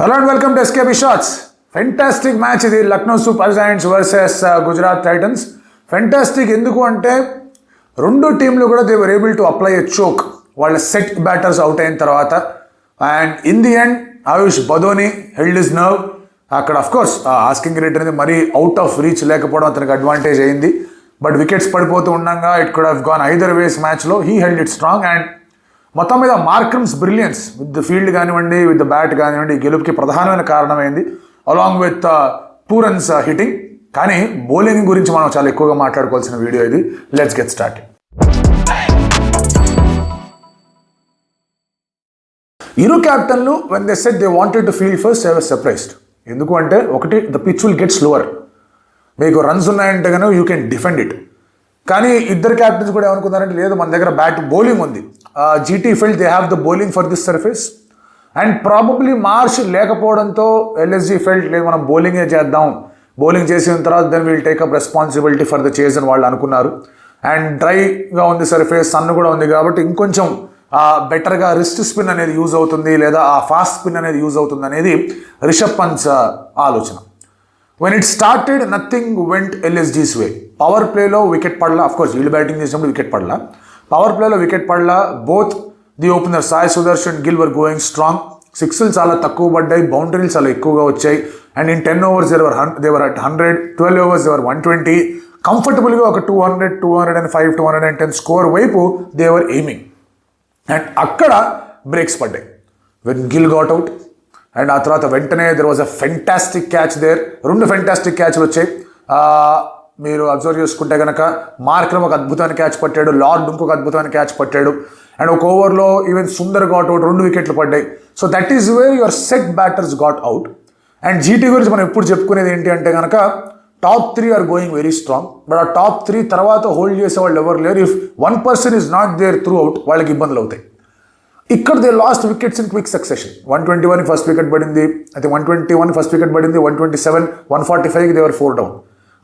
Hello and welcome to SKB Shots. Fantastic match ఇది Lucknow super Giants versus Gujarat Titans. Fantastic ఎందుకు అంటే రెండు టీంలు కూడా they were able to apply a choke వాళ్ళ సెట్ బ్యాటర్స్ అవుట్ అయిన తర్వాత. And in the end Ayush Badoni held his nerve. అక్కడ అఫ్కోర్స్ ఆస్కింగ్ రేట్ అనేది మరీ అవుట్ ఆఫ్ రీచ్ లేకపోవడం అతనికి అడ్వాంటేజ్ అయింది. బట్ వికెట్స్ పడిపోతూ ఉండగా it could have gone either ways మ్యాచ్లో. He held it strong. And మొత్తం మీద Markram's brilliance with the field కానివ్వండి, విత్ ద బ్యాట్ కానివ్వండి, ఈ గెలుపుకి ప్రధానమైన కారణమైంది అలాంగ్ విత్ పూరన్స్ హిట్టింగ్. కానీ బౌలింగ్ గురించి మనం చాలా ఎక్కువగా మాట్లాడుకోవాల్సిన వీడియో ఇది. Let's get start. ఇరు క్యాప్టెన్లు when they set they wanted to field first, I was surprised. ఎందుకు అంటే ఒకటి, the pitch will get slower. మీకు రన్స్ ఉన్నాయంటే కనుక యూ కెన్ డిఫెండ్ ఇట్. కానీ ఇద్దరు క్యాప్టెన్స్ కూడా ఏమనుకున్నారంటే లేదు, మన దగ్గర బ్యాట్ బౌలింగ్ ఉంది. GT felt they have the bowling for this surface. And probably Marsh లేకపోవడంతో ఎల్ఎస్జీ ఫెల్ట్ లేదు మనం బౌలింగే చేద్దాం, బౌలింగ్ చేసిన తర్వాత then will take up responsibility for the chase అని వాళ్ళు అనుకున్నారు. అండ్ డ్రైగా ఉంది సర్ఫేస్, సన్ కూడా ఉంది కాబట్టి ఇంకొంచెం బెటర్గా రిస్ట్ స్పిన్ అనేది యూజ్ అవుతుంది, లేదా ఆ ఫాస్ట్ స్పిన్ అనేది యూజ్ అవుతుంది అనేది రిషబ్ పంత్ ఆలోచన. When it started nothing went LSG's way. Power ప్లేలో వికెట్ పడలా. అఫ్కోర్స్ వీళ్ళు బ్యాటింగ్ చేసినప్పుడు వికెట్ పడలా, పవర్ ప్లేలో వికెట్ పడలా. Both the opener Sai Sudharsan Gill were going strong. సిక్స్లు చాలా తక్కువ పడ్డాయి, బౌండరీలు చాలా ఎక్కువగా వచ్చాయి. And in 10 overs they were at 100, 12 overs they were 120. కంఫర్టబుల్గా ఒక 200, 205, 210 స్కోర్ వైపు దేవర్ ఎయిమింగ్. అండ్ అక్కడ బ్రేక్స్ పడ్డాయి when Gill got out. And ఆ తర్వాత వెంటనే there was a fantastic catch there. రెండు ఫెంటాస్టిక్ క్యాచ్లు వచ్చాయి. మీరు అబ్జర్వ్ చేసుకుంటే కనుక మార్క్రమ్ ఒక అద్భుతమైన క్యాచ్ పట్టాడు, లార్డ్ ఇంకొక అద్భుతమైన క్యాచ్ పట్టాడు. అండ్ ఒక ఓవర్లో ఈవెన్ సుందర్ గాట్ అవుట్, 2 వికెట్లు పడ్డాయి. So that is where your set batters got out. And GT గురించి మనం ఎప్పుడు చెప్పుకునేది ఏంటి అంటే కనుక top 3 are going very strong. But ఆ టాప్ 3 తర్వాత హోల్డ్ చేసే వాళ్ళు ఎవరు లేరు. If one person is not there throughout వాళ్ళకి ఇబ్బందులు అవుతాయి. ఇక్కడ they lost wickets in quick succession. 121 first wicket పడింది, అయితే 121 ఫస్ట్ వికెట్ పడింది, 127, 145 దేవర్ 4 డౌన్.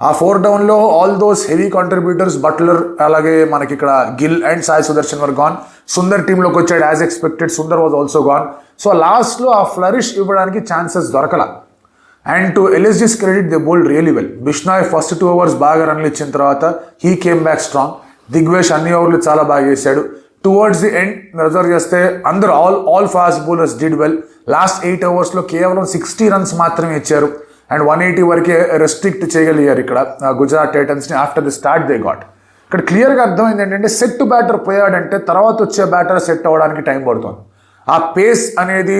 ఆ 4 డౌన్లో all those heavy contributors Buttler, అలాగే మనకి ఇక్కడ Gill and Sai Sudharsan were gone. Sundar టీంలోకి వచ్చాడు as expected, Sundar was also gone. So లాస్ట్లో ఆ ఫ్లరిష్ ఇవ్వడానికి ఛాన్సెస్ దొరకల. And to LSG's credit they bowled really well. Bishnoi first 2 overs బాగా రన్లు ఇచ్చిన తర్వాత he came back strong. Digvesh అన్ని ఓవర్లు చాలా బాగా చేశాడు. టువర్డ్స్ ది ఎండ్ మీరు అబ్జర్వ్ చేస్తే అందరూ all fast bowlers did well. Last 8 overs కేవలం 60 runs మాత్రమే ఇచ్చారు. అండ్ 180 వరకే రెస్ట్రిక్ట్ చేయగలిగారు ఇక్కడ గుజరాత్ టైటన్స్ని after the start they got. ఇక్కడ క్లియర్గా అర్థమైంది ఏంటంటే సెట్ బ్యాటర్ పోయాడంటే తర్వాత వచ్చే బ్యాటర్ సెట్ అవ్వడానికి టైం పడుతుంది. ఆ పేస్ అనేది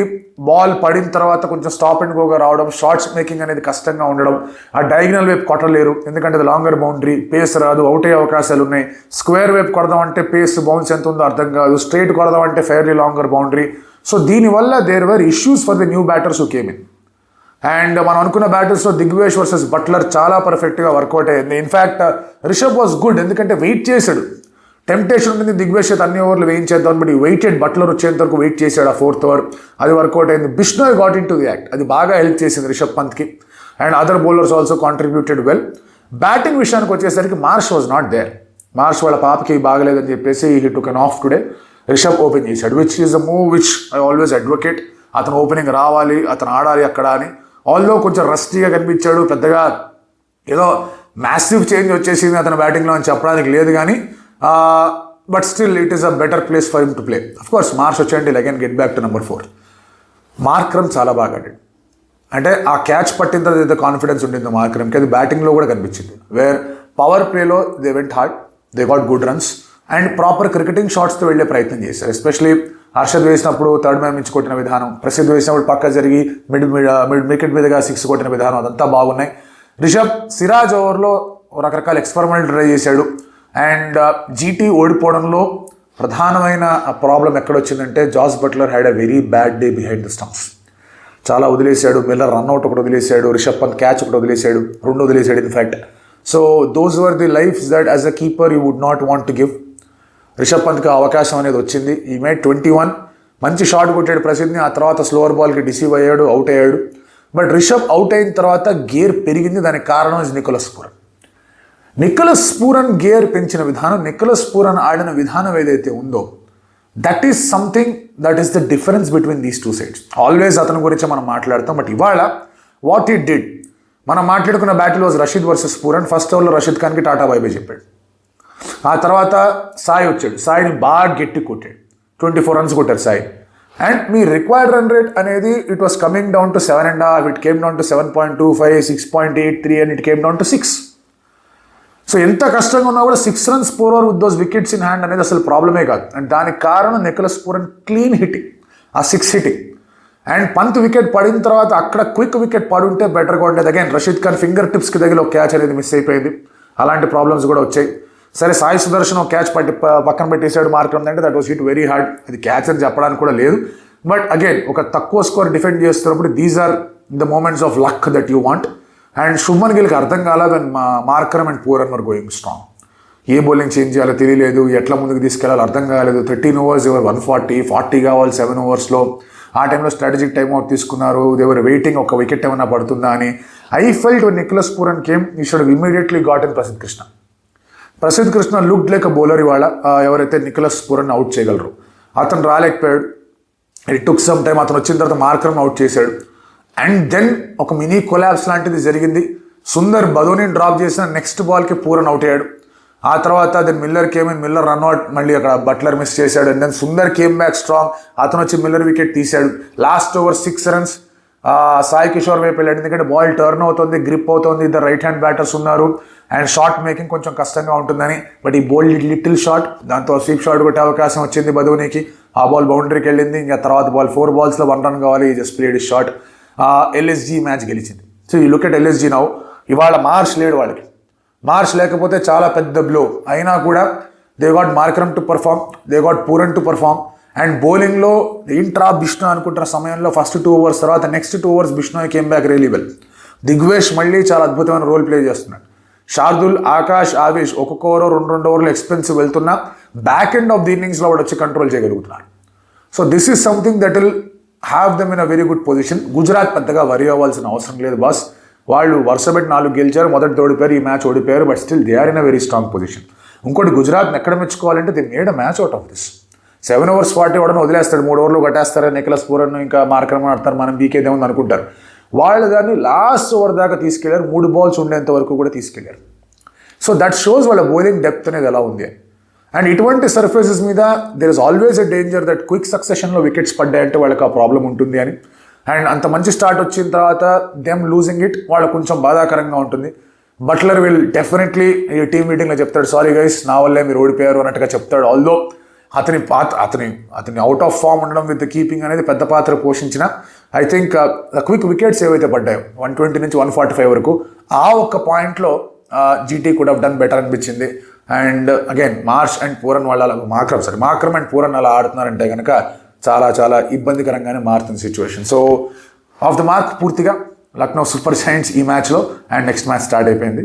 బాల్ పడిన తర్వాత కొంచెం స్టాప్ అండ్ గోగా రావడం, షార్ట్స్ మేకింగ్ అనేది కష్టంగా ఉండడం, ఆ డయాగ్నల్ వైపు కొట్టలేరు ఎందుకంటే అది లాంగర్ బౌండరీ, పేస్ రాదు, అవుట్ అయ్యే అవకాశాలు ఉన్నాయి. స్క్వేర్ వైపు కొడదామంటే పేస్ బౌన్స్ ఎంత ఉందో అర్థం కాదు, స్ట్రైట్ కొడదామంటే ఫెయిర్లీ లాంగర్ బౌండరీ. సో దీనివల్ల there were issues for the new batters who came in. And మనం అనుకున్న బ్యాటర్స్లో దిగ్వేష్ వర్సెస్ బట్లర్ చాలా పర్ఫెక్ట్గా వర్కౌట్ అయ్యింది. ఇన్ఫ్యాక్ట్ రిషబ్ వాజ్ గుడ్ ఎందుకంటే వెయిట్ చేశాడు. టెంప్టేషన్ ఉంటుంది దిగ్వేష్ అన్ని ఓవర్లు వేయించేద్దాం, బట్ ఈ వెయిటెడ్ బట్లర్ వచ్చేంత వరకు వెయిట్ చేశాడు ఆ 4th over. అది వర్కౌట్ అయింది. Bishnoi got into the act, అది బాగా హెల్ప్ చేసింది రిషబ్ పంత్కి. And other bowlers also contributed well. Batting విషయానికి వచ్చేసరికి Marsh was not there. Marsh వాళ్ళ పాపకి బాగలేదని చెప్పేసి he took an off today. Rishabh open చేశాడు, which is a move which I always advocate. అతను ఓపెనింగ్ రావాలి, అతను ఆడాలి అక్కడ అని. ఆల్లో కొంచెం రస్టీగా కనిపించాడు, పెద్దగా ఏదో మ్యాసివ్ చేంజ్ వచ్చేసింది అతని బ్యాటింగ్లో అని చెప్పడానికి లేదు. కానీ but still it is a better place for him to play. Of course Marsh వచ్చేయండి again get back to number 4. Markram చాలా బాగా ఆడాడు. అంటే ఆ క్యాచ్ పట్టిన తర్వాత ఏదైతే కాన్ఫిడెన్స్ ఉండిందో మార్క్రమ్కి, అది బ్యాటింగ్లో కూడా కనిపించింది. వేర్ పవర్ ప్లేలో they went hard, they got good runs and proper cricketing షాట్స్తో వెళ్ళే ప్రయత్నం చేశారు. ఎస్పెషలీ హర్షద్ వేసినప్పుడు థర్డ్ మ్యాన్ నుంచి కొట్టిన విధానం, ప్రసిద్ధ్ వేసినప్పుడు పక్క జరిగి మిడ్ వికెట్ మీదుగా 6 కొట్టిన విధానం, అదంతా బాగున్నాయి. రిషబ్ సిరాజ్ ఓవర్లో రకరకాల ఎక్స్పెరిమెంట్ ట్రై చేశాడు. అండ్ జీటీ ఓడిపోవడంలో ప్రధానమైన ప్రాబ్లం ఎక్కడొచ్చిందంటే Jos Buttler had a very bad day behind the stumps. చాలా వదిలేశాడు. మిల్లర్ రన్అట్ ఒకటి వదిలేశాడు, రిషబ్ పంత్ క్యాచ్ ఒకటి వదిలేశాడు, 2 వదిలేశాడు in fact. So those were the lives that as a keeper you would not want to give. Rishabh పంత్కి అవకాశం అనేది వచ్చింది. ఈ మేడ్ 21, మంచి షాట్ కొట్టాడు ప్రసిద్ధిని. ఆ తర్వాత స్లోవర్ బాల్కి డిసీవ్ అయ్యాడు, అవుట్ అయ్యాడు. బట్ రిషబ్ అవుట్ అయిన తర్వాత గేర్ పెరిగింది. దానికి కారణం is Nicholas Pooran. Nicholas Pooran gear పెంచిన విధానం, నికోలస్ పూరన్ ఆడిన విధానం ఏదైతే ఉందో that is something that is the difference between these two sides. Always అతని గురించి మనం మాట్లాడతాం, బట్ ఇవాళ వాట్ ఇట్ డిడ్, మనం మాట్లాడుకున్న battle was Rashid versus Pooran. First ఓవర్లో రషీద్ ఖాన్కి టాటా బై బై చెప్పాడు. ఆ తర్వాత సాయి వచ్చాడు, సాయిని బాగా గట్టి కొట్టాడు, 24 runs కొట్టారు సాయి. అండ్ మీ రిక్వైర్డ్ రన్ రేట్ అనేది it was coming down to 7.5, it came down to 7.25, 6.83 and it came down to 6. So ఎంత కష్టంగా ఉన్నా కూడా 6 runs per over with those wickets in hand అనేది అసలు ప్రాబ్లమే కాదు. అండ్ దానికి కారణం నికోలస్ పూరన్ క్లీన్ హిట్టింగ్, ఆ 6 హిట్టింగ్. అండ్ పంత్ వికెట్ పడిన తర్వాత అక్కడ క్విక్ వికెట్ పడుంటే బెటర్గా ఉండేది. అగైన్ రషీద్ ఖాన్ ఫింగర్ టిప్స్కి దగ్గర ఒక క్యాచ్ అనేది మిస్ అయిపోయింది, అలాంటి ప్రాబ్లమ్స్ కూడా వచ్చాయి. సరే సాయి సుదర్శన్ ఒక క్యాచ్ పక్కన పెట్టేసాడు మార్క్ అంటే that was hit very hard, అది క్యాచ్ అని చెప్పడానికి కూడా లేదు. బట్ అగైన్ ఒక తక్కువ స్కోర్ డిఫెండ్ చేస్తున్నప్పుడు these are the moments of luck that you want. And Shubman గిల్కి అర్థం కాలేదు when Markram and Pooran were going strong. ఏ బౌలింగ్ చేంజ్ చేయాలో తెలియలేదు, ఎట్లా ముందుకు తీసుకెళ్ళాలో అర్థం కాలేదు. 13 overs ఎవరు 140, 40 కావాలి 7 overs. ఆ టైంలో స్ట్రాటజిక్ టైమ్ అవుట్ తీసుకున్నారు. దేవర్ వెయిటింగ్ ఒక వికెట్ ఏమైనా పడుతుందా అని. I felt when Nicholas Pooran came he should immediately got in Prasidh Krishna. Prasidh Krishna look like bowler ఇవాళ, ఎవరైతే నికోలస్ పూరన్ అవుట్ చేయగలరు. అతను రాలేకపోయాడు, ఇట్ టుక్ సమ్ టైమ్. అతను వచ్చిన తర్వాత మార్కర్ను అవుట్ చేశాడు. అండ్ దెన్ ఒక మినీ కొలాబ్స్ లాంటిది జరిగింది. సుందర్ బదోని డ్రాప్ చేసిన నెక్స్ట్ బాల్కి పూరన్ అవుట్ అయ్యాడు. ఆ తర్వాత then Miller came in, Miller run out, మళ్ళీ అక్కడ బట్లర్ మిస్ చేశాడు. And then Sundar came back strong, అతను వచ్చి మిల్లర్ వికెట్ తీశాడు. Last over 6 runs Sai Kishore వైపు వెళ్ళాడు, ఎందుకంటే బాల్ టర్న్ అవుతుంది, గ్రిప్ అవుతుంది, ఇద్దరు రైట్ హ్యాండ్ బ్యాటర్స్ ఉన్నారు అండ్ షాట్ మేకింగ్ కొంచెం కష్టంగా ఉంటుందని. బట్ ఈ బౌల్ లిటిల్ షాట్, దాంతో స్వీప్ షాట్ కొట్టే అవకాశం వచ్చింది బదోనికి. ఆ బాల్ బౌండరీకి వెళ్ళింది. ఇంకా తర్వాత బాల్ 4 balls 1 run కావాలి, just played is shot. LSG match గెలిచింది. సో ఈ లుక్ ఎట్ ఎల్ఎస్జీ నౌ. ఇవాళ మార్ష్ లేడు వాళ్ళకి, మార్ష్ లేకపోతే చాలా పెద్ద బ్లో. అయినా కూడా they got Markram to perform, they got Pooran to perform. And బౌలింగ్లో ఇంట్రా బిష్ణో అనుకుంటున్న సమయంలో ఫస్ట్ 2 overs తర్వాత next 2 overs Bishnoi came back really well. Digvesh మళ్ళీ చాలా అద్భుతమైన రోల్ ప్లే చేస్తున్నాడు. శార్దుల్, ఆకాష్, ఆవేష్ ఒక్కొక్క ఓవర్ 2 overలు ఎక్స్పెన్సివ్ వెళ్తున్నా బ్యాక్ ఎండ్ ఆఫ్ ది ఇన్నింగ్స్లో వాడు వచ్చి కంట్రోల్ చేయగలుగుతున్నాడు. So this is something that will have them in a very good position. Gujarat పెద్దగా వరి అవ్వాల్సిన అవసరం లేదు బాస్, వాళ్ళు వరుసపెట్టి 4 గెలిచారు, మొదటి ఓడిపోయారు, ఈ మ్యాచ్ ఓడిపోయారు, but still they are in a very strong position. ఇంకోటి గుజరాత్ని ఎక్కడ మెచ్చుకోవాలంటే they made a match out of this. 7 overs 40 ఇవ్వడం వదిలేస్తాడు, 3 overలు కట్టేస్తారు, నికోలస్ పూరన్ ఇంకా మార్కరమ్ ఆడతారు, మనం బీకేదేమని అనుకుంటారు. వాళ్ళు దాన్ని లాస్ట్ ఓవర్ దాకా తీసుకెళ్లారు, 3 balls ఉండేంత వరకు కూడా తీసుకెళ్లారు. సో దట్ షోస్ వాళ్ళ బౌలింగ్ డెప్త్ అనేది ఎలా ఉంది అని. అండ్ ఇటువంటి సర్ఫేసెస్ మీద there is always a danger that quick సక్సెషన్లో వికెట్స్ పడ్డాయంటే వాళ్ళకి ఆ ప్రాబ్లం ఉంటుంది అని. అండ్ అంత మంచి స్టార్ట్ వచ్చిన తర్వాత దెమ్ లూజింగ్ ఇట్ వాళ్ళకు కొంచెం బాధాకరంగా ఉంటుంది. బట్లర్ విల్ డెఫినెట్లీ ఈ టీమ్ మీటింగ్లో చెప్తాడు, సారీ గైస్ నా వల్లే మీరు ఓడిపోయారు అన్నట్టుగా చెప్తాడు. ఆల్దో అతని అవుట్ ఆఫ్ ఫామ్ ఉండడం విత్ కీపింగ్ అనేది పెద్ద పాత్ర పోషించిన. ఐ థింక్ క్విక్ వికెట్స్ ఏవైతే పడ్డాయో 120 నుంచి 145 వరకు, ఆ ఒక్క పాయింట్లో GT could have done better అనిపించింది. And again Marsh and Pooran వాళ్ళ మార్కరమ్ అండ్ పూరన్ అలా ఆడుతున్నారంటే కనుక చాలా చాలా ఇబ్బందికరంగానే మారుతుంది situation. So off the mark పూర్తిగా లక్నో సూపర్ జైంట్స్ ఈ మ్యాచ్లో. అండ్ నెక్స్ట్ మ్యాచ్ స్టార్ట్ అయిపోయింది.